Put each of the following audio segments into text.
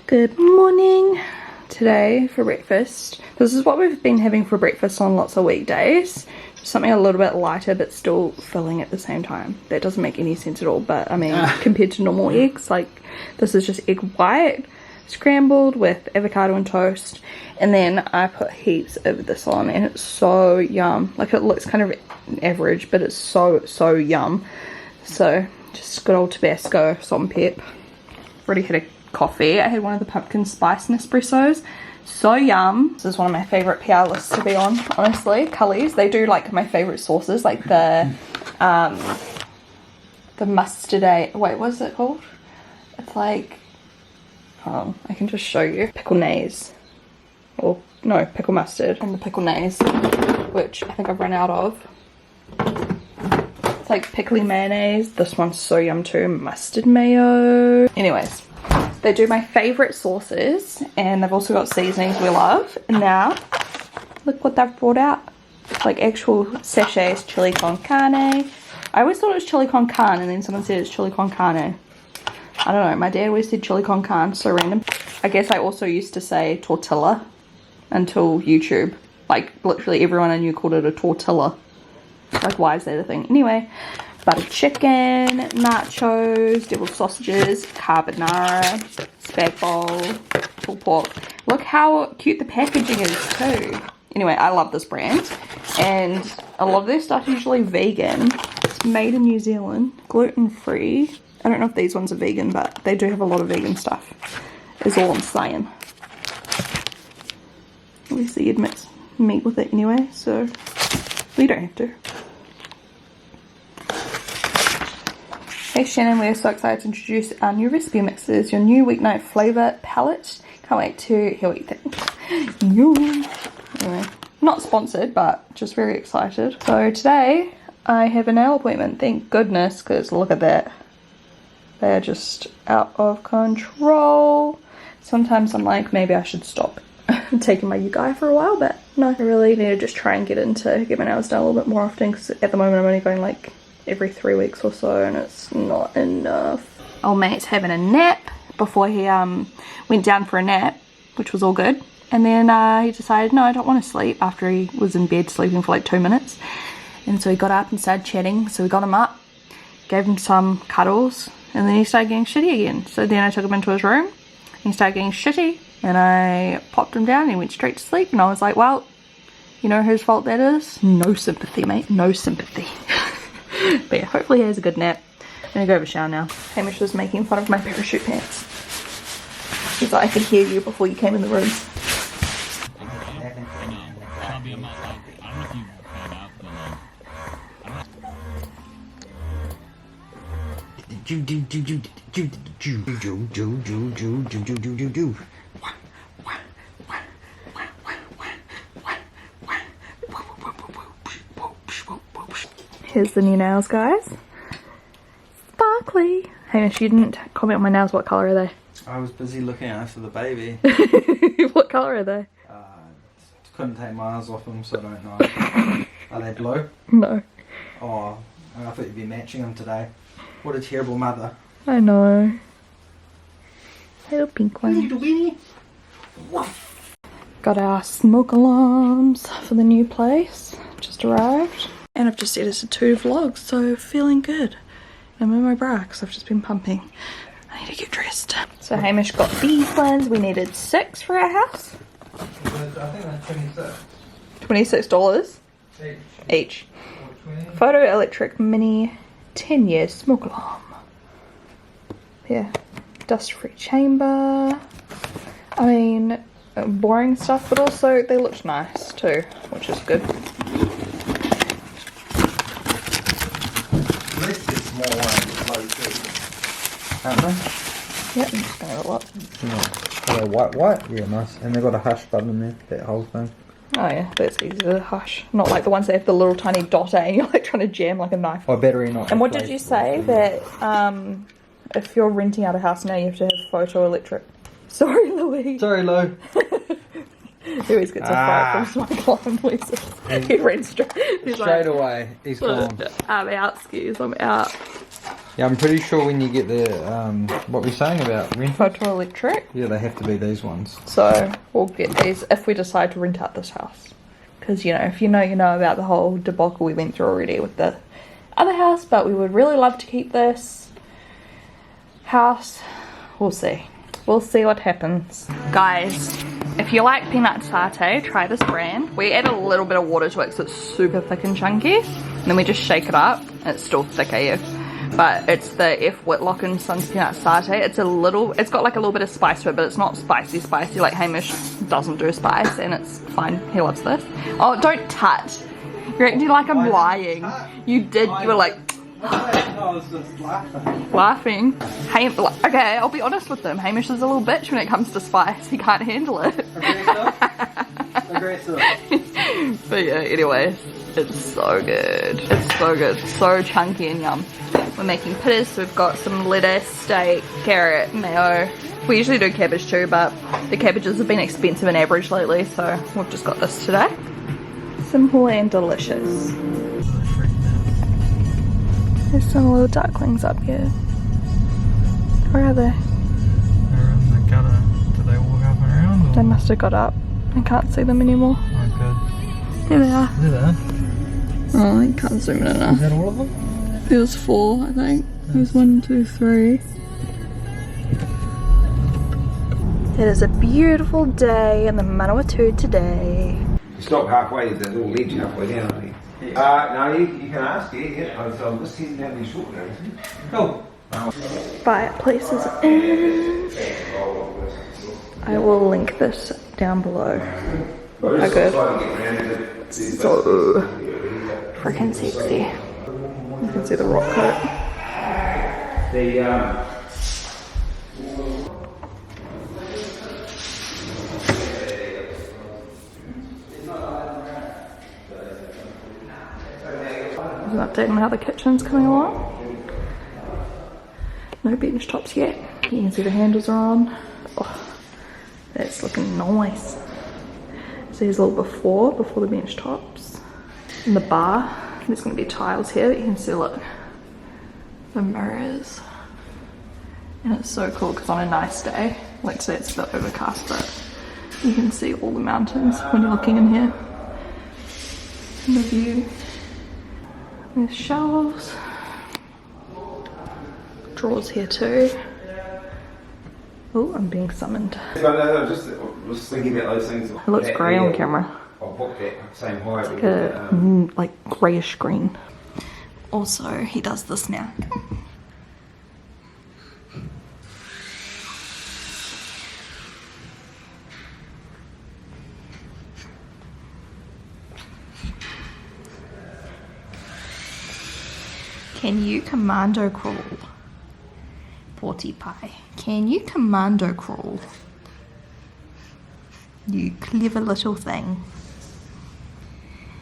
Good morning. Today for breakfast, this is what we've been having for breakfast on lots of weekdays. Something a little bit lighter but still filling at the same time. That doesn't make any sense at all, but I mean compared to normal eggs, like this is just egg white scrambled with avocado and toast, and then I put heaps of this on and it's so yum. Like it looks kind of average but it's so yum. So just good old Tabasco, salt and pep. Already had a coffee. I had one of the pumpkin spice Nespressos. So yum. This is one of my favorite PR lists to be on, honestly. Cullies, they do like my favorite sauces, like the mustard, wait, what is it called? It's like, hold on, I can just show you. Pickle naze, or no, pickle mustard, and the pickle naze, which I think I've run out of. It's like pickly mayonnaise. This one's so yum too. Mustard mayo. Anyways, they do my favorite sauces, and they've also got seasonings we love. And now look what they've brought out, like actual sachets. Chili con carne. I always thought it was chili con carne, and then someone said it's chili con carne. I don't know, my dad always said chili con carne, so random. I guess I also used to say tortilla until YouTube. Like literally everyone I knew called it a tortilla. Like, why is that a thing? Anyway, buttered chicken, nachos, deviled sausages, carbonara, spag bowl, pulled pork. Look how cute the packaging is too. Anyway, I love this brand, and a lot of their stuff is usually vegan. It's made in New Zealand, gluten-free. I don't know if these ones are vegan, but they do have a lot of vegan stuff, is all I'm saying. Obviously you'd mix meat with it anyway, so we don't have to. Hey Shannon, we're so excited to introduce our new recipe mixes, your new weeknight flavour palette. Can't wait to hear what you think. Anyway, not sponsored, but just very excited. So today I have a nail appointment, thank goodness, because look at that. They're just out of control. Sometimes I'm like, maybe I should stop taking my U-Guy for a while, but no, I really need to just try and get my nails done a little bit more often, because at the moment I'm only going like every 3 weeks or so, and it's not enough. Old mate's having a nap before he went down for a nap, which was all good, and then he decided no, I don't want to sleep, after he was in bed sleeping for like 2 minutes, and so he got up and started chatting. So we got him up, gave him some cuddles, and then he started getting shitty again. So then I took him into his room, and he started getting shitty, and I popped him down and he went straight to sleep, and I was like, well, you know whose fault that is? No sympathy, mate, no sympathy. But yeah, hopefully he has a good nap. I'm gonna go have a shower now. Hamish was making fun of my parachute pants. He's like, I could hear you before you came in the room. Here's the new nails, guys. Sparkly. Hamish, you didn't comment on my nails. What colour are they? I was busy looking after the baby. What colour are they? Couldn't take my eyes off them, so I don't know. Are they blue? No. Oh, I thought you'd be matching them today. What a terrible mother. I know. Little pink one. Got our smoke alarms for the new place. Just arrived. And I've just edited 2 vlogs, so feeling good. I'm in my bra because I've just been pumping. I need to get dressed. So Hamish got these ones. We needed 6 for our house. I think that's $26. $26 each. Photo electric mini 10-year smoke alarm. Yeah, dust-free chamber. I mean, boring stuff, but also they looked nice too, which is good. Aren't they? Yep, I'm just gonna have a look. Are they white? Yeah, nice. And they've got a hush button in there, that whole thing. Oh yeah, that's easy to hush. Not like the ones that have the little tiny dot A and you're like trying to jam like a knife. Oh, battery not. And what did you say? That if you're renting out a house now you have to have photo electric. Sorry, Louis. Sorry, Lou. He always gets a fright from smoke alarm noises. He ran straight. He's Straight like, away, he's gone. I'm out, skis. I'm out. Yeah, I'm pretty sure when you get the, what we're saying about rent. Photoelectric. Yeah, they have to be these ones. So we'll get these if we decide to rent out this house. Because, you know, if you know, you know about the whole debacle we went through already with the other house. But we would really love to keep this house. We'll see. We'll see what happens. Guys, if you like peanut satay, try this brand. We add a little bit of water to it because it's super thick and chunky. And then we just shake it up. It's still thick AF. But it's the F. Whitlock and Sons peanut satay. It's got like a little bit of spice to it, but it's not spicy. Like Hamish doesn't do spice, and it's fine. He loves this. Oh, don't touch. You're acting like I'm lying. You did. You were like. I was just laughing. Laughing. Okay, I'll be honest with them. Hamish is a little bitch when it comes to spice. He can't handle it. Aggressive. But yeah, anyways, it's so good. It's so good. So chunky and yum. We're making pittas, so we've got some lettuce, steak, carrot, mayo. We usually do cabbage too, but the cabbages have been expensive and average lately, so we've just got this today. Simple and delicious. There's some little ducklings up here. Where are they? They're in the gutter. Did they walk up and around? Or? They must have got up. I can't see them anymore. Oh, good. Here they are. There they are. Oh, I can't zoom in enough. Is that all of them? There was 4, I think. There's 1, 2, 3. It is a beautiful day in the Manawatu today. Stop halfway, there's a little ledge halfway down, I think. No, you can ask, yeah. I'm just heading down the short road. Cool. Fireplaces in. I will link this down below. How good. So freaking sexy. You can see the rock cut. There's an update on how the kitchen's coming along. No bench tops yet. You can see the handles are on. Oh, that's looking nice. So here's a little before the bench tops. In the bar, there's going to be tiles here that you can see, look, the mirrors. And it's so cool because on a nice day, like today it's a bit overcast, but you can see all the mountains when you're looking in here. And the view. There's shelves. Drawers here too. Oh, I'm being summoned. No, just thinking about those things. It looks grey on camera. I'll book that same height. Like a like greyish green. Also, he does this now. Can you commando crawl? Porty Pie. Can you commando crawl? You clever little thing.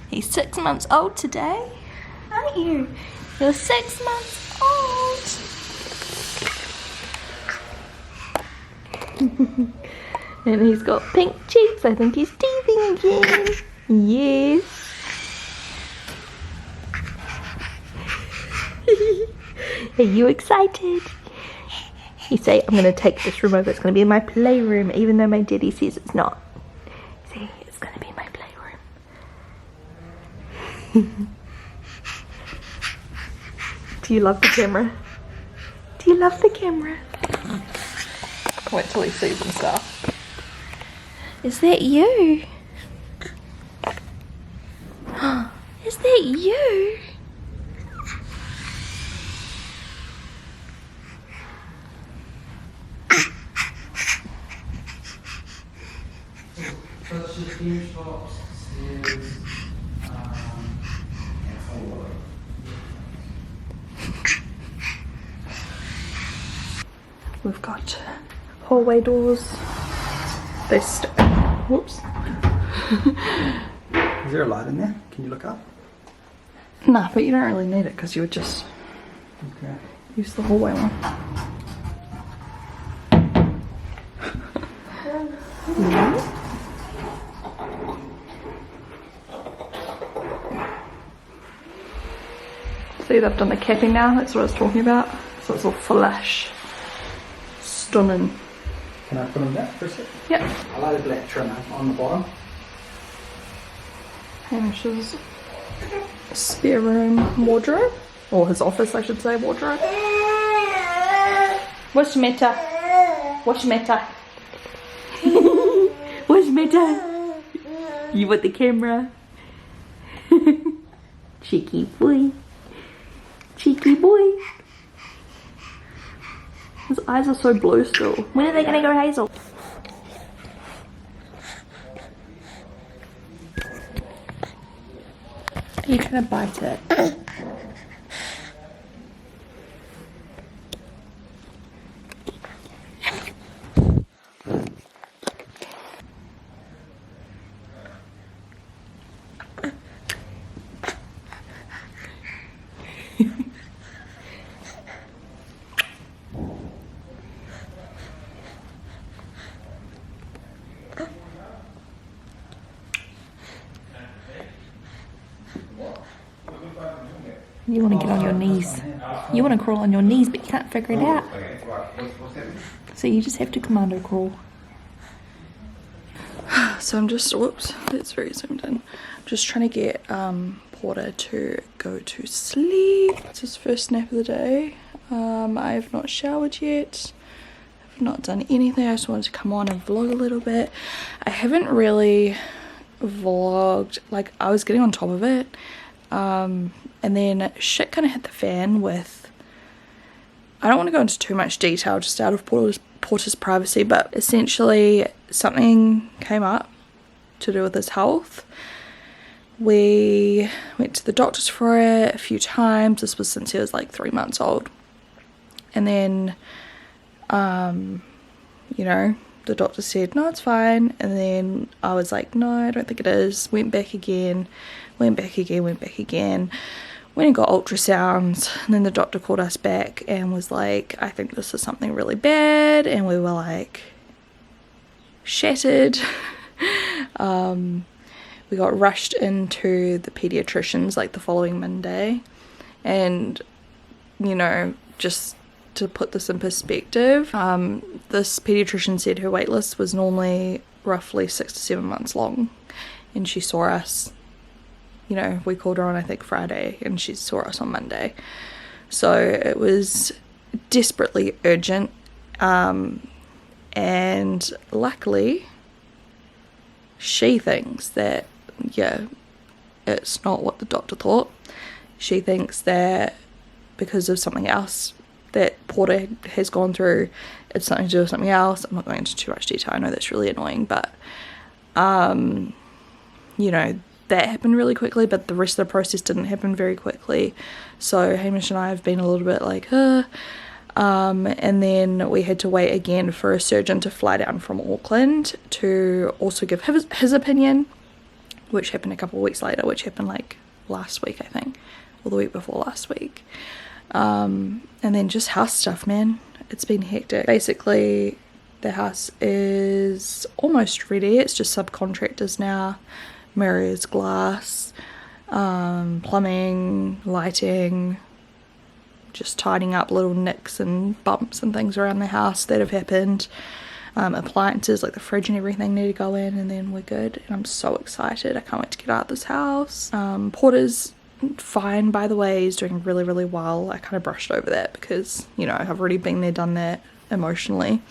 He's 6 months old today, aren't you? You're 6 months old. And he's got pink cheeks. I think he's teething again. Yes. Are you excited? You say, I'm going to take this room over. It's going to be my playroom, even though my daddy says it's not. See, it's going to be my playroom. Do you love the camera? Do you love the camera? Wait till he sees himself. Is that you? Is that you? We've got hallway doors. Whoops. Is there a light in there? Can you look up? Nah, but you don't really need it because you would just use the hallway one. So See, they've done the capping now, that's what I was talking about. So it's all flush. Stunning. Can I put them back for a sec? Yep. I like the black trim on the bottom. Hamish's spare room wardrobe. Or his office, I should say, wardrobe. What's the matter? What's the matter? What's the matter? You want the camera? Cheeky boy. Cheeky boy. His eyes are so blue still. When are they gonna go hazel? Are you trying to bite it? You want to get on your knees. You want to crawl on your knees, but you can't figure it out. So you just have to commando crawl. So I'm just, whoops, that's very zoomed in. I'm just trying to get Porter to go to sleep. It's his first nap of the day. I have not showered yet. I've not done anything. I just wanted to come on and vlog a little bit. I haven't really vlogged, like I was getting on top of it. And then shit kind of hit the fan with, I don't want to go into too much detail just out of Porter's privacy, but essentially something came up to do with his health. We went to the doctors for it a few times. This was since he was like 3 months old. And then, you know, the doctor said, no, it's fine. And then I was like, no, I don't think it is. Went back again. Went back again. Went and got ultrasounds, and then the doctor called us back and was like, I think this is something really bad, and we were like shattered. We got rushed into the pediatricians like the following Monday, and you know, just to put this in perspective, this pediatrician said her wait list was normally roughly 6 to 7 months long, and she saw us, you know, we called her on I think Friday and she saw us on Monday. So it was desperately urgent, and luckily she thinks that, yeah, it's not what the doctor thought. She thinks that because of something else that Porter has gone through, it's something to do with something else. I'm not going into too much detail, I know that's really annoying, but you know, that happened really quickly, but the rest of the process didn't happen very quickly. So Hamish and I have been a little bit like, and then we had to wait again for a surgeon to fly down from Auckland to also give his opinion, which happened a couple of weeks later, which happened like last week I think, or the week before last week. And then just house stuff, man, it's been hectic. Basically the house is almost ready, it's just subcontractors now. Mirrors, glass, plumbing, lighting, just tidying up little nicks and bumps and things around the house that have happened. Appliances like the fridge and everything need to go in, and then we're good. And I'm so excited, I can't wait to get out of this house. Porter's fine, by the way, he's doing really, really well. I kind of brushed over that because, you know, I've already been there, done that emotionally.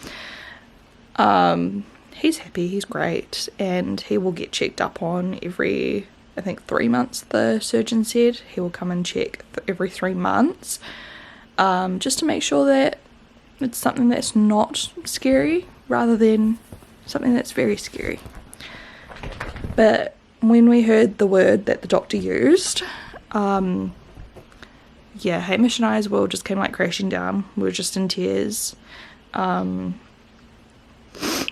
He's happy, he's great, and he will get checked up on every, I think 3 months the surgeon said. He will come and check every 3 months, just to make sure that it's something that's not scary rather than something that's very scary. But when we heard the word that the doctor used, yeah, Hamish and I's world just came like crashing down. We were just in tears.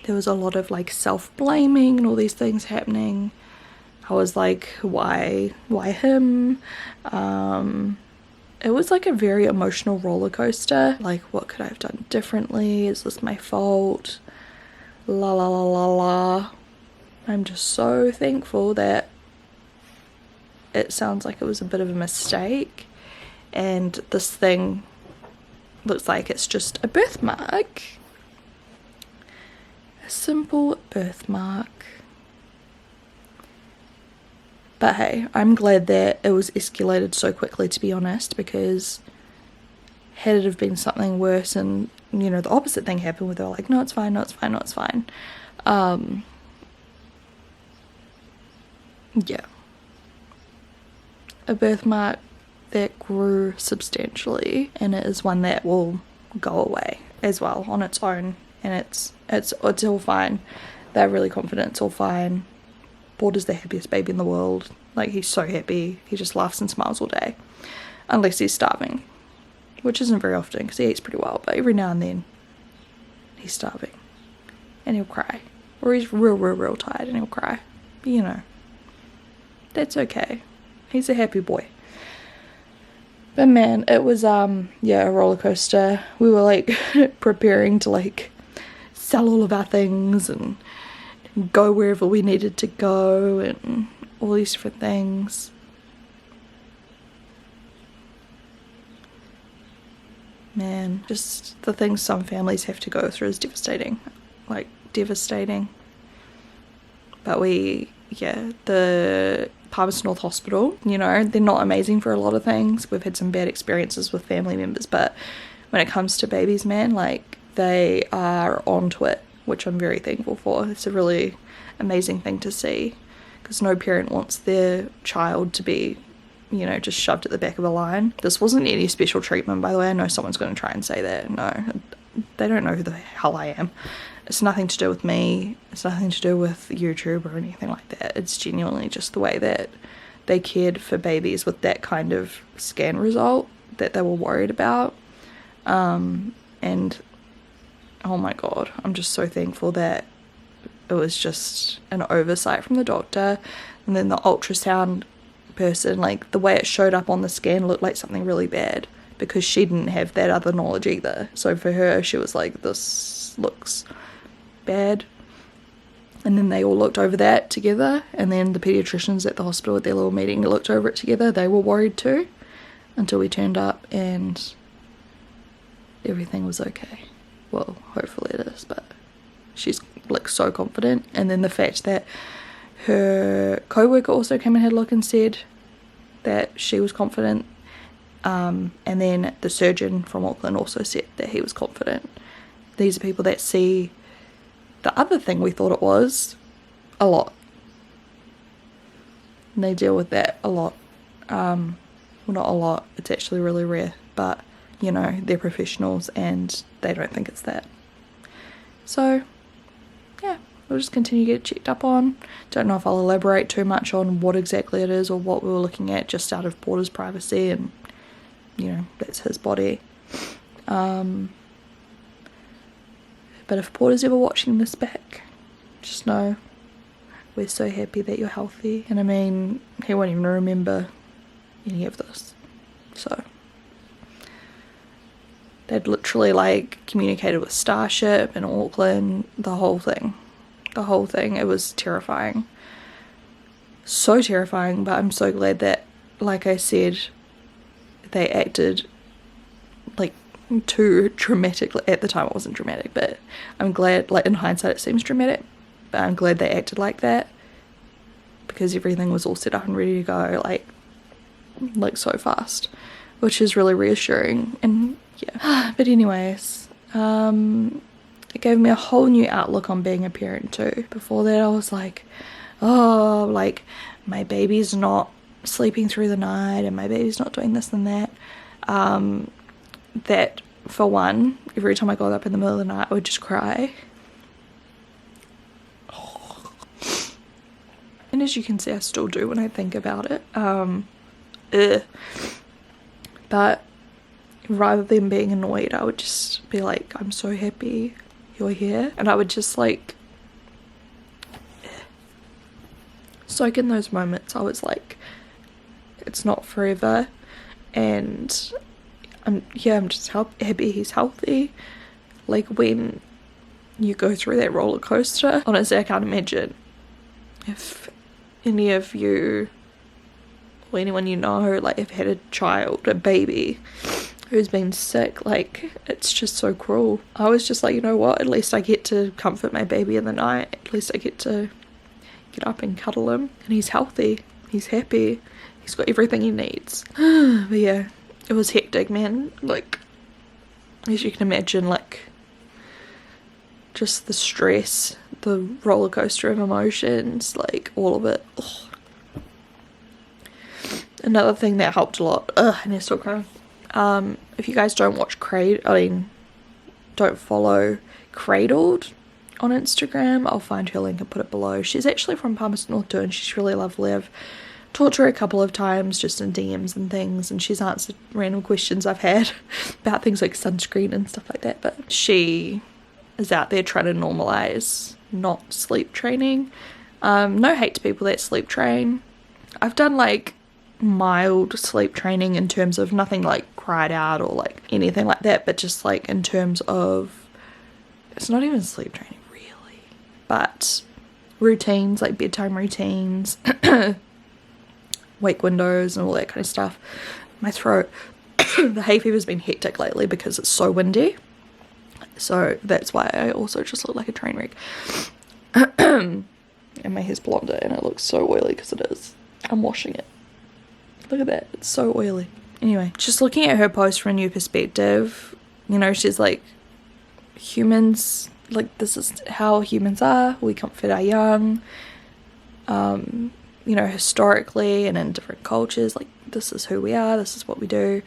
There was a lot of like self-blaming and all these things happening. I was like, why him? It was like a very emotional roller coaster. Like, what could I have done differently? Is this my fault? La la la la la. I'm just so thankful that it sounds like it was a bit of a mistake, and this thing looks like it's just a birthmark. A simple birthmark. But hey, I'm glad that it was escalated so quickly, to be honest, because had it have been something worse and, you know, the opposite thing happened where they were like, no, it's fine, no, it's fine, no, it's fine. Yeah. A birthmark that grew substantially, and it is one that will go away as well on its own, and it's all fine. They're really confident it's all fine. Border's the happiest baby in the world. Like, he's so happy, he just laughs and smiles all day, unless he's starving, which isn't very often because he eats pretty well, but every now and then he's starving and he'll cry, or he's real tired and he'll cry, but you know, that's okay. He's a happy boy. But man, it was yeah, a roller coaster. We were like preparing to like sell all of our things and go wherever we needed to go and all these different things. Man, just the things some families have to go through is devastating. Like, devastating. But the Palmerston North Hospital, you know, they're not amazing for a lot of things. We've had some bad experiences with family members, but when it comes to babies, man, like, they are onto it, which I'm very thankful for. It's a really amazing thing to see, because no parent wants their child to be, you know, just shoved at the back of a line. This wasn't any special treatment, by the way. I know someone's going to try and say that. No, they don't know who the hell I am. It's nothing to do with me. It's nothing to do with YouTube or anything like that. It's genuinely just the way that they cared for babies with that kind of scan result that they were worried about. And oh my god, I'm just so thankful that it was just an oversight from the doctor. And then the ultrasound person, like, the way it showed up on the scan looked like something really bad, because she didn't have that other knowledge either. So for her, she was like, this looks bad. And then they all looked over that together, and then the pediatricians at the hospital at their little meeting looked over it together. They were worried too, until we turned up and everything was okay. Well, hopefully it is, but she's like so confident. And then the fact that her co-worker also came and had a look and said that she was confident, and then the surgeon from Auckland also said that he was confident. These are people that see the other thing we thought it was a lot, and they deal with that a lot. Well, not a lot, it's actually really rare, but you know, they're professionals and they don't think it's that. So yeah, we'll just continue to get checked up on. Don't know if I'll elaborate too much on what exactly it is or what we were looking at, just out of Porter's privacy, and you know, that's his body. But if Porter's ever watching this back, just know we're so happy that you're healthy. And I mean, he won't even remember any of this. So they'd literally like communicated with Starship in Auckland, the whole thing. It was terrifying, so terrifying. But I'm so glad that, like I said, they acted like too dramatically. At the time it wasn't dramatic, but I'm glad, like in hindsight it seems dramatic, but I'm glad they acted like that, because everything was all set up and ready to go, like so fast, which is really reassuring. And yeah, but anyways, it gave me a whole new outlook on being a parent too. Before that I was like, oh, like my baby's not sleeping through the night and my baby's not doing this and that. That for one, every time I got up in the middle of the night I would just cry. And as you can see, I still do when I think about it. But rather than being annoyed, I would just be like, I'm so happy you're here. And I would just like soak in those moments. I was like, it's not forever, and I'm just happy he's healthy. Like, when you go through that roller coaster, honestly I can't imagine if any of you or anyone you know, like, have had a child, a baby who's been sick, like, it's just so cruel. I was just like, you know what, at least I get to comfort my baby in the night. At least I get to get up and cuddle him, and he's healthy, he's happy, he's got everything he needs. But yeah, it was hectic, man. Like, as you can imagine, like, just the stress, the roller coaster of emotions, like, all of it. Ugh. Another thing that helped a lot, and I still crying. If you guys don't watch don't follow Cradled on Instagram, I'll find her link and put it below. She's actually from Palmerston North too, and she's really lovely. I've talked to her a couple of times just in DMs and things, and she's answered random questions I've had about things like sunscreen and stuff like that. But she is out there trying to normalize not sleep training. No hate to people that sleep train. I've done like mild sleep training in terms of nothing like cried out or like anything like that, but just like in terms of, it's not even sleep training really, but routines, like bedtime routines, wake windows and all that kind of stuff. My throat, the hay fever's been hectic lately because it's so windy, so that's why I also just look like a train wreck. And my hair's blonder and it looks so oily because it is. I'm washing it. Look at that, it's so oily. Anyway, just looking at her post from a new perspective, you know, she's like, humans, like, this is how humans are, we comfort our young, you know, historically and in different cultures, like, this is who we are, this is what we do.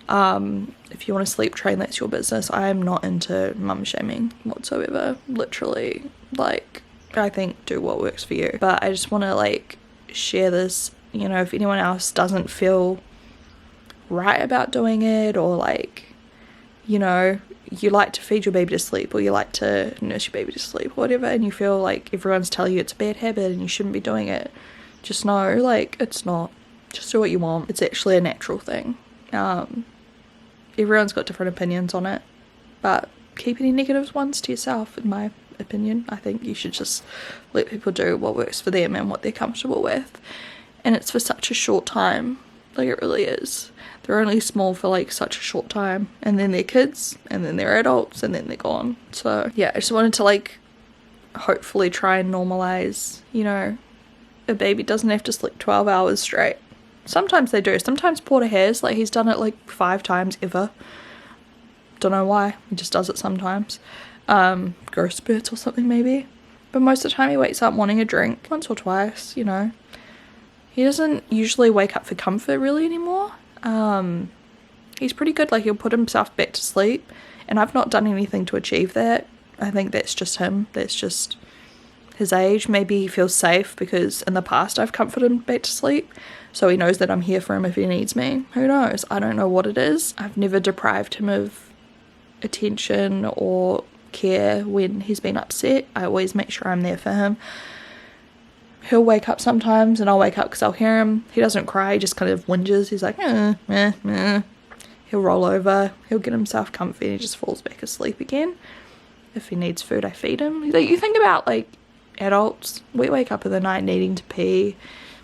If you want to sleep train, that's your business. I am not into mum shaming whatsoever, literally. Like, I think do what works for you, but I just want to like share this, you know, if anyone else doesn't feel right about doing it, or like, you know, you like to feed your baby to sleep, or you like to nurse your baby to sleep, or whatever, and you feel like everyone's telling you it's a bad habit and you shouldn't be doing it, just know, like, it's not. Just do what you want. It's actually a natural thing. Everyone's got different opinions on it, but keep any negative ones to yourself, in my opinion. I think you should just let people do what works for them and what they're comfortable with, and it's for such a short time. Like, it really is. They're only small for like such a short time, and then they're kids, and then they're adults, and then they're gone. So yeah, I just wanted to like hopefully try and normalize, you know, a baby doesn't have to sleep 12 hours straight. Sometimes they do. Sometimes Porter has, like, he's done it like 5 times ever. Don't know why, he just does it sometimes. Growth spurts or something maybe, but most of the time he wakes up wanting a drink, once or twice, you know. He doesn't usually wake up for comfort really anymore. He's pretty good, like, he'll put himself back to sleep, and I've not done anything to achieve that. I think that's just him, that's just his age. Maybe he feels safe because in the past I've comforted him back to sleep, so he knows that I'm here for him if he needs me. Who knows? I don't know what it is. I've never deprived him of attention or care when he's been upset. I always make sure I'm there for him. He'll wake up sometimes and I'll wake up because I'll hear him. He doesn't cry, he just kind of whinges. He's like, He'll roll over, he'll get himself comfy, and he just falls back asleep again. If he needs food, I feed him. Like, you think about like adults, we wake up in the night needing to pee,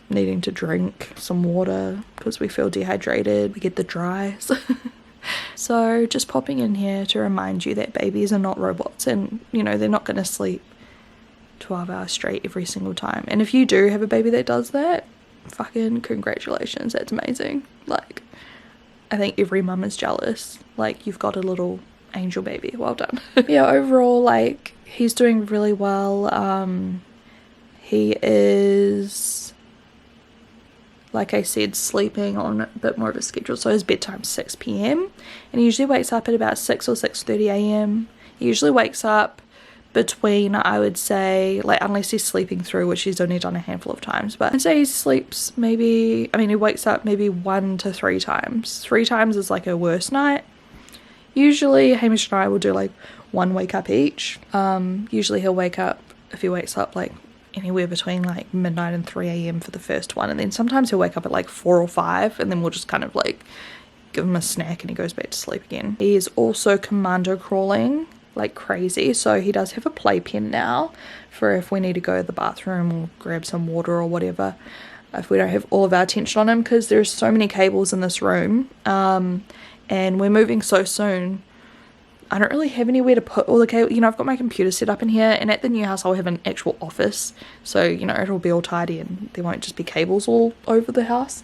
needing to drink some water because we feel dehydrated, we get the dries. So just popping in here to remind you that babies are not robots, and you know, they're not going to sleep 12 hours straight every single time. And if you do have a baby that does that, fucking congratulations, that's amazing. Like, I think every mum is jealous. Like, you've got a little angel baby, well done. Yeah, overall, like, he's doing really well. He is, like I said, sleeping on a bit more of a schedule, so his bedtime's 6 p.m. and he usually wakes up at about 6 or 6:30 a.m. He usually wakes up between, I would say, like, unless he's sleeping through, which he's only done a handful of times, but I'd say he sleeps maybe, I mean, he wakes up maybe 1 to 3 times. 3 times is like a worst night. Usually Hamish and I will do like 1 wake up each. Usually he'll wake up, if he wakes up like anywhere between like midnight and 3 a.m. for the first one, and then sometimes he'll wake up at like 4 or 5, and then we'll just kind of like give him a snack and he goes back to sleep again. He is also commando crawling like crazy, so he does have a playpen now for if we need to go to the bathroom or grab some water or whatever. if we don't have all of our attention on him, because there's so many cables in this room, and we're moving so soon. I don't really have anywhere to put all the cable. You know, I've got my computer set up in here, and at the new house I'll have an actual office, so you know it'll be all tidy and there won't just be cables all over the house.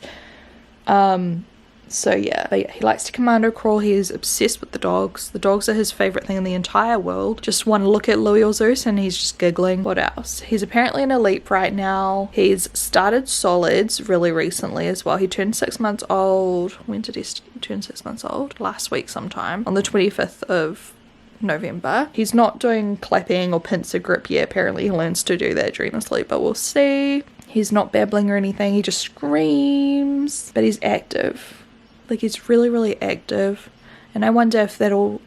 So yeah, he likes to commando crawl. He is obsessed with the dogs. The dogs are his favourite thing in the entire world. Just one look at Louis or Zeus and he's just giggling. What else? He's apparently an elite right now. He's started solids really recently as well. He turned 6 months old. When did he turn 6 months old? Last week sometime. On the 25th of November. He's not doing clapping or pincer grip yet. Apparently he learns to do that during sleep, but we'll see. He's not babbling or anything. He just screams. But he's active. Like, he's really, really active. And I wonder if that'll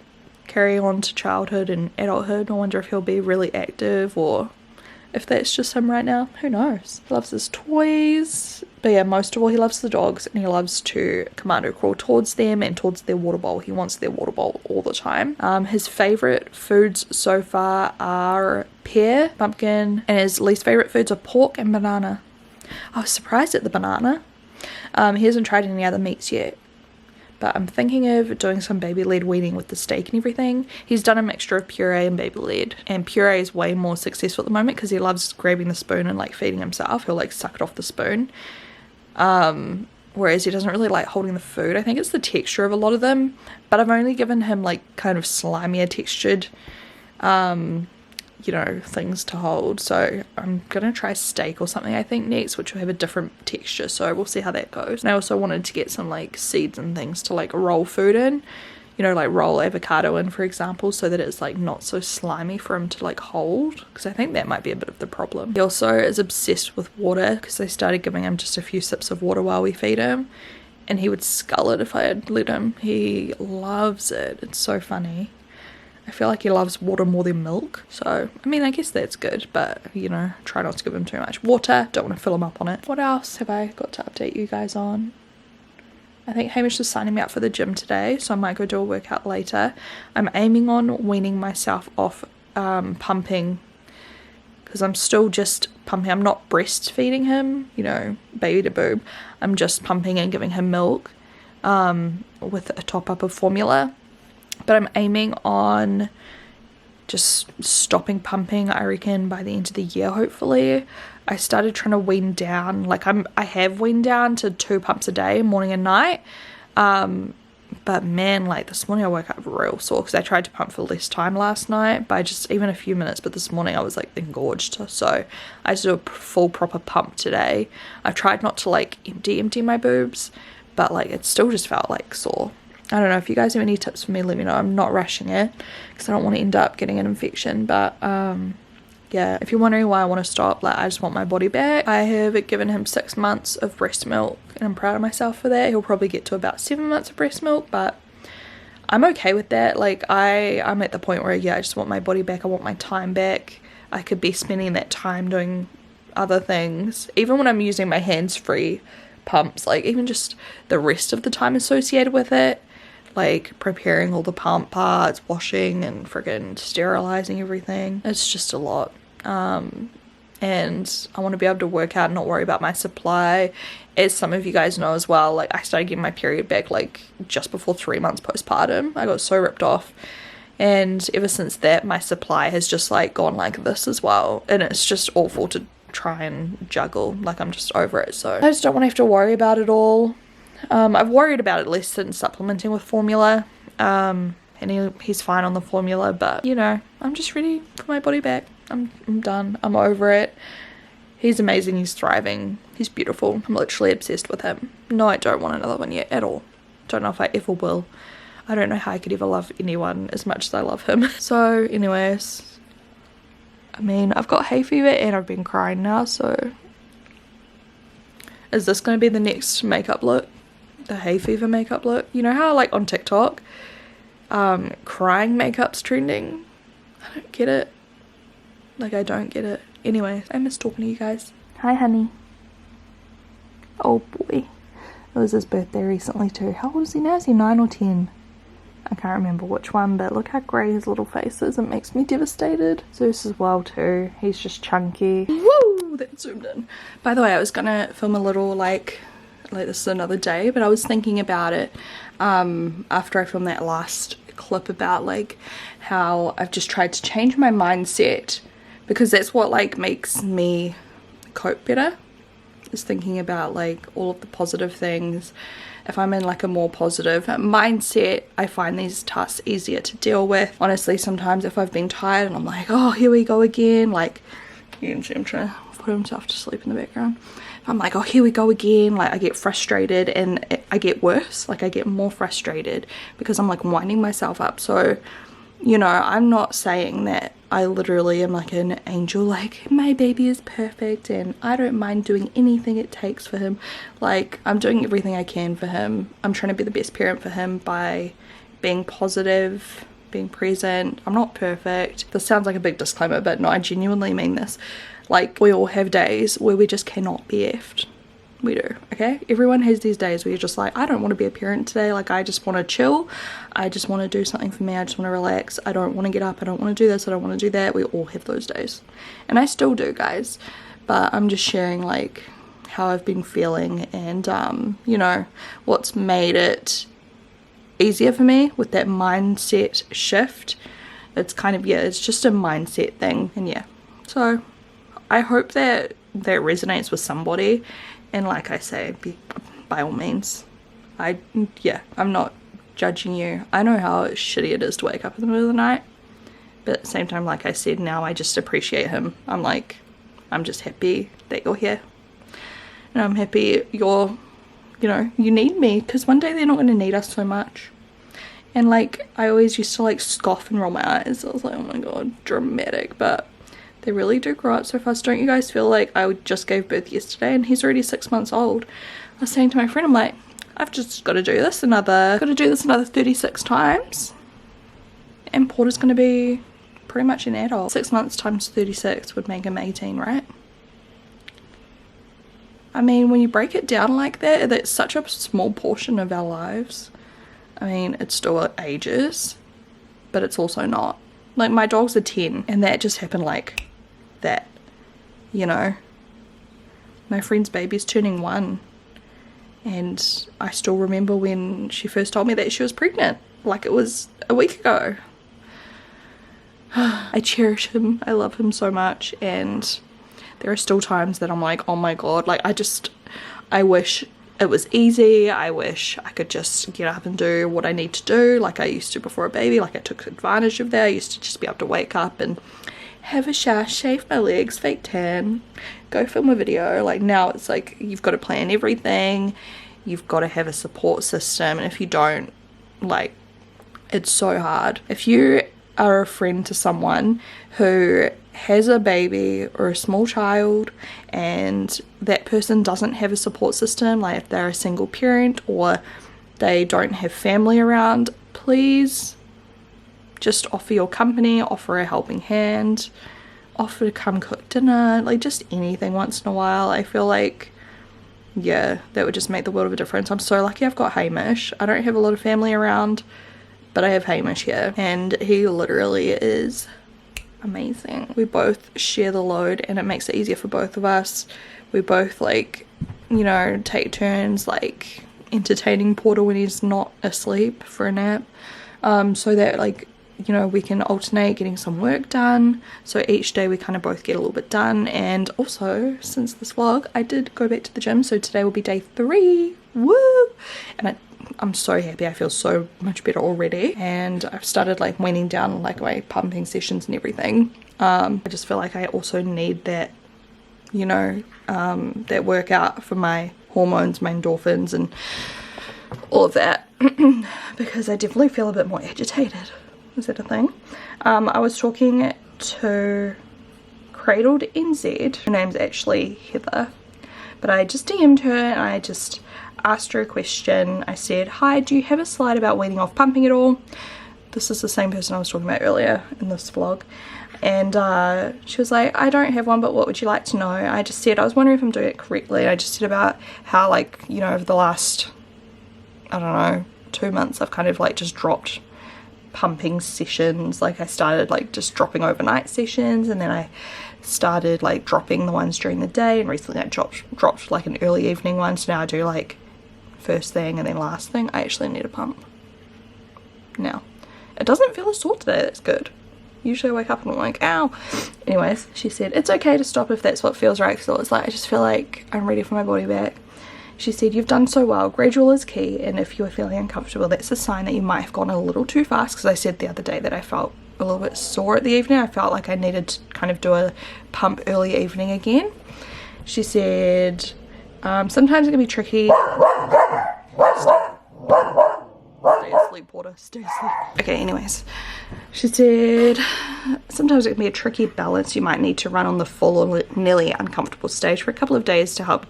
carry on to childhood and adulthood. I wonder if he'll be really active or if that's just him right now. Who knows? He loves his toys. But yeah, most of all, he loves the dogs and he loves to commando crawl towards them and towards their water bowl. He wants their water bowl all the time. His favourite foods so far are pear, pumpkin, and his least favourite foods are pork and banana. I was surprised at the banana. He hasn't tried any other meats yet. But I'm thinking of doing some baby-led weaning with the steak and everything. He's done a mixture of puree and baby-led. And puree is way more successful at the moment because he loves grabbing the spoon and like feeding himself. He'll like suck it off the spoon. Whereas he doesn't really like holding the food. I think it's the texture of a lot of them. But I've only given him like kind of slimier textured you know, things to hold. So I'm gonna try steak or something I think next, which will have a different texture, so we'll see how that goes. And I also wanted to get some like seeds and things to like roll food in, you know, like roll avocado in for example, so that it's like not so slimy for him to like hold, because I think that might be a bit of the problem. He also is obsessed with water because I started giving him just a few sips of water while we feed him, and he would scull it if I had let him. He loves it. It's so funny. I feel like he loves water more than milk. So, I mean, I guess that's good. But, you know, try not to give him too much water. Don't want to fill him up on it. What else have I got to update you guys on? I think Hamish is signing me up for the gym today. So I might go do a workout later. I'm aiming on weaning myself off pumping. Because I'm still just pumping. I'm not breastfeeding him, you know, baby to boob. I'm just pumping and giving him milk with a top up of formula. But I'm aiming on just stopping pumping, I reckon, by the end of the year, hopefully. I started trying to wean down. Like, I have weaned down to 2 pumps a day, morning and night. But man, like, this morning I woke up real sore because I tried to pump for less time last night by just even a few minutes. But this morning I was, like, engorged. So I just do a full proper pump today. I've tried not to, like, empty my boobs. But, like, it still just felt, like, sore. I don't know, if you guys have any tips for me, let me know. I'm not rushing it because I don't want to end up getting an infection. But yeah, if you're wondering why I want to stop, like, I just want my body back. I have given him 6 months of breast milk and I'm proud of myself for that. He'll probably get to about 7 months of breast milk, but I'm okay with that. Like, I'm at the point where, yeah, I just want my body back. I want my time back. I could be spending that time doing other things. Even when I'm using my hands-free pumps, like, even just the rest of the time associated with it, like preparing all the pump parts, washing and friggin' sterilizing everything. It's just a lot. And I want to be able to work out and not worry about my supply. As some of you guys know as well, like, I started getting my period back like just before 3 months postpartum. I got so ripped off. And ever since that, my supply has just like gone like this as well. And it's just awful to try and juggle. Like, I'm just over it. So I just don't want to have to worry about it all. I've worried about it less since supplementing with formula, and he's fine on the formula, but, you know, I'm just ready for my body back. I'm done. I'm over it. He's amazing. He's thriving. He's beautiful. I'm literally obsessed with him. No, I don't want another one yet at all. Don't know if I ever will. I don't know how I could ever love anyone as much as I love him. So, anyways, I mean, I've got hay fever and I've been crying now, so is this going to be the next makeup look? The hay fever makeup look? You know how, like, on TikTok, crying makeup's trending? I don't get it. Like, I don't get it. Anyway, I miss talking to you guys. Hi, honey. Oh boy, it was his birthday recently too. How old is he now? Is he 9 or 10? I can't remember which one, but look how grey his little face is. It makes me devastated. Zeus as well too. He's just chunky. Woo! that zoomed in. By the way, I was gonna film a little like this is another day, but I was thinking about it after I filmed that last clip about like how I've just tried to change my mindset, because that's what like makes me cope better, is thinking about like all of the positive things. If I'm in like a more positive mindset, I find these tasks easier to deal with. Honestly, sometimes if I've been tired and I'm like, oh, here we go again, like you can see him trying to put himself to sleep in the background. If I'm like, oh, here we go again, like I get frustrated, and I get worse, like I get more frustrated because I'm like winding myself up. So, you know, I'm not saying that I literally am like an angel, like my baby is perfect and I don't mind doing anything it takes for him. Like I'm doing everything I can for him. I'm trying to be the best parent for him by being positive, being present. I'm not perfect. This sounds like a big disclaimer, but no, I genuinely mean this. Like we all have days where we just cannot be effed. We do, okay? Everyone has these days where you're just like, I don't want to be a parent today. Like I just want to chill. I just want to do something for me. I just want to relax. I don't want to get up. I don't want to do this. I don't want to do that. We all have those days. And I still do, guys. But I'm just sharing like how I've been feeling and, you know, what's made it easier for me with that mindset shift. It's kind of, yeah, it's just a mindset thing. And yeah, so I hope that that resonates with somebody. And like I say, by all means, I'm not judging you. I know how shitty it is to wake up in the middle of the night, but at the same time, like I said, now I just appreciate him. I'm just happy that you're here, and I'm happy you need me, because one day they're not going to need us so much. And like I always used to like scoff and roll my eyes. I was like, oh my god, dramatic, but they really do grow up so fast. Don't you guys feel like I just gave birth yesterday and he's already 6 months old? I was saying to my friend, I'm like, I've just got to do this another 36 times and Porter's going to be pretty much an adult. 6 months times 36 would make him 18, right? I mean, when you break it down like that, that's such a small portion of our lives. I mean, it's still ages, but it's also not. Like my dogs are 10 and that just happened like that, you know. My friend's baby's turning 1 and I still remember when she first told me that she was pregnant, like it was a week ago. I cherish him, I love him so much, and there are still times that I'm like, oh my god, like I wish it was easy. I wish I could just get up and do what I need to do like I used to before a baby. Like I took advantage of that. I used to just be able to wake up and have a shower, shave my legs, fake tan, go film a video. Like now it's like you've got to plan everything. You've got to have a support system, and if you don't, like it's so hard. If you are a friend to someone who has a baby or a small child and that person doesn't have a support system, like if they're a single parent or they don't have family around, please just offer your company, offer a helping hand, offer to come cook dinner, like just anything once in a while. I feel like, yeah, that would just make the world of a difference. I'm so lucky I've got Hamish. I don't have a lot of family around, but I have Hamish here and he literally is amazing. We both share the load and it makes it easier for both of us. We both like, you know, take turns like entertaining Porter when he's not asleep for a nap, so that like, you know, we can alternate getting some work done, so each day we kind of both get a little bit done. And also, since this vlog, I did go back to the gym, so today will be day 3. Woo! And I'm so happy. I feel so much better already, and I've started like weaning down like my pumping sessions and everything. I just feel like I also need that, you know, that workout for my hormones, my endorphins and all of that because I definitely feel a bit more agitated. Is that a thing? I was talking to Cradled NZ. Her name's actually Heather, but I just DM'd her and I just asked her a question. I said, hi, do you have a slide about weaning off pumping at all? This is the same person I was talking about earlier in this vlog. And she was like, I don't have one, but what would you like to know? I just said, I was wondering if I'm doing it correctly. I just said about how, like, you know, over the last, I don't know, 2 months, I've kind of like just dropped pumping sessions. Like I started like just dropping overnight sessions, and then I started like dropping the ones during the day, and recently I dropped like an early evening one, so now I do like first thing and then last thing. I actually need a pump now. It doesn't feel as sore today, that's good. Usually I wake up and I'm like, ow. Anyways, she said it's okay to stop if that's what feels right, because it's like I just feel like I'm ready for my body back. She said, you've done so well, gradual is key, and if you're feeling uncomfortable, that's a sign that you might have gone a little too fast, because I said the other day that I felt a little bit sore at the evening. I felt like I needed to kind of do a pump early evening again. She said, sometimes it can be tricky. Stay asleep, Porter, stay asleep. Okay, anyways, she said sometimes it can be a tricky balance. You might need to run on the full or nearly uncomfortable stage for a couple of days to help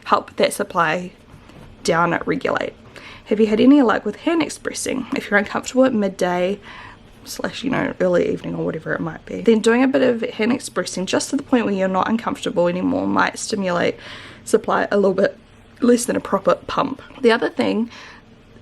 help that supply down regulate. Have you had any luck with hand expressing? If you're uncomfortable at midday / you know, early evening or whatever it might be, then doing a bit of hand expressing just to the point where you're not uncomfortable anymore might stimulate supply a little bit less than a proper pump. The other thing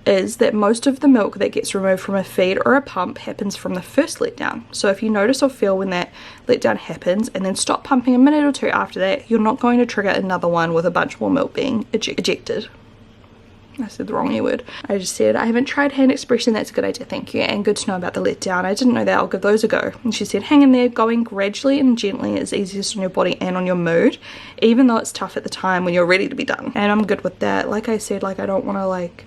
is that most of the milk that gets removed from a feed or a pump happens from the first letdown. So if you notice or feel when that letdown happens and then stop pumping a minute or two after that, you're not going to trigger another one with a bunch more milk being ejected. I said the wrong word. I just said, I haven't tried hand expression, that's a good idea, thank you, and good to know about the letdown. I didn't know that, I'll give those a go. And she said, hang in there, going gradually and gently is easiest on your body and on your mood, even though it's tough at the time when you're ready to be done. And I'm good with that. Like I said, like I don't want to like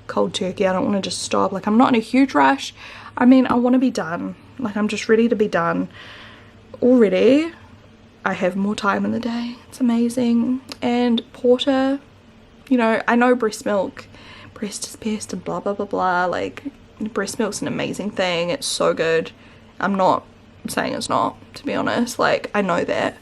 cold turkey, I don't want to just stop. Like I'm not in a huge rush. I mean, I want to be done. Like I'm just ready to be done. Already, I have more time in the day. It's amazing. And Porter, you know, I know breast milk, breast is best and blah blah blah blah, like breast milk's an amazing thing, it's so good. I'm not saying it's not, to be honest, like I know that,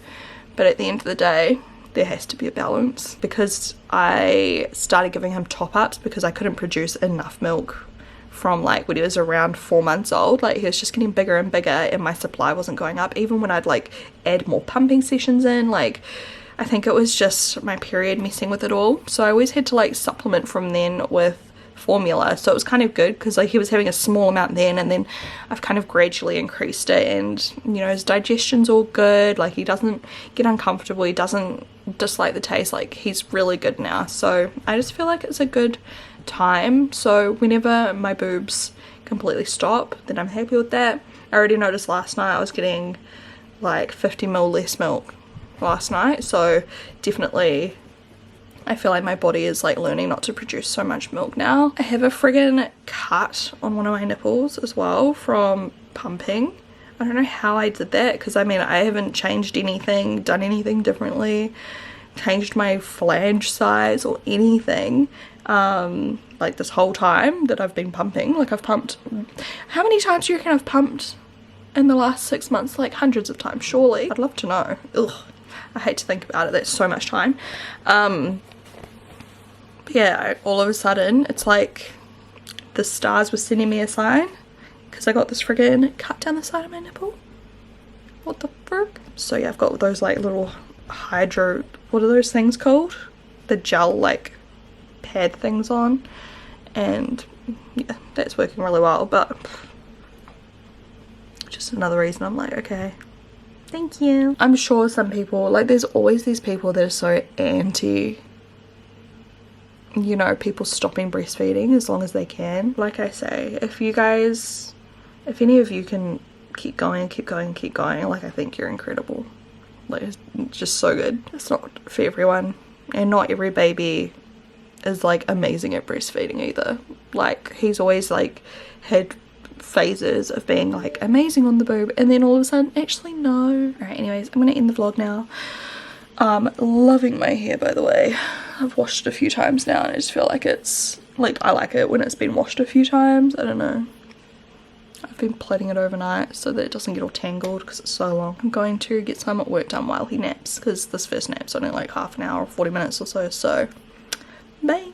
but at the end of the day there has to be a balance, because I started giving him top-ups because I couldn't produce enough milk from like when he was around 4 months old. Like he was just getting bigger and bigger and my supply wasn't going up, even when I'd like add more pumping sessions in. Like I think it was just my period messing with it all, so I always had to like supplement from then with formula. So it was kind of good because like he was having a small amount then, and then I've kind of gradually increased it, and you know, his digestion's all good, like he doesn't get uncomfortable, he doesn't dislike the taste, like he's really good now. So I just feel like it's a good time. So whenever my boobs completely stop, then I'm happy with that. I already noticed last night I was getting like 50 ml less milk last night, so definitely I feel like my body is like learning not to produce so much milk now. I have a friggin' cut on one of my nipples as well from pumping. I don't know how I did that, because I mean I haven't changed anything, done anything differently, changed my flange size or anything like this whole time that I've been pumping. Like I've pumped, how many times do you reckon I've pumped in the last 6 months? Like hundreds of times surely. I'd love to know. Ugh, I hate to think about it, that's so much time. But yeah, all of a sudden it's like the stars were sending me a sign, because I got this friggin' cut down the side of my nipple. What the frick? So yeah, I've got those like little hydro, what are those things called? The gel like pad things on, and yeah, that's working really well. But just another reason I'm like, okay, thank you. I'm sure some people, like there's always these people that are so anti, you know, people stopping breastfeeding as long as they can. Like I say, if you guys, if any of you can keep going, like I think you're incredible. Like it's just so good. It's not for everyone, and not every baby is like amazing at breastfeeding either. Like he's always like had phases of being like amazing on the boob, and then all of a sudden actually no. Alright, anyways, I'm gonna end the vlog now. Loving my hair, by the way. I've washed it a few times now and I just feel like it's like, I like it when it's been washed a few times. I don't know, I've been plaiting it overnight so that it doesn't get all tangled because it's so long. I'm going to get some work done while he naps, because this first nap's only like half an hour or 40 minutes or so. So bye.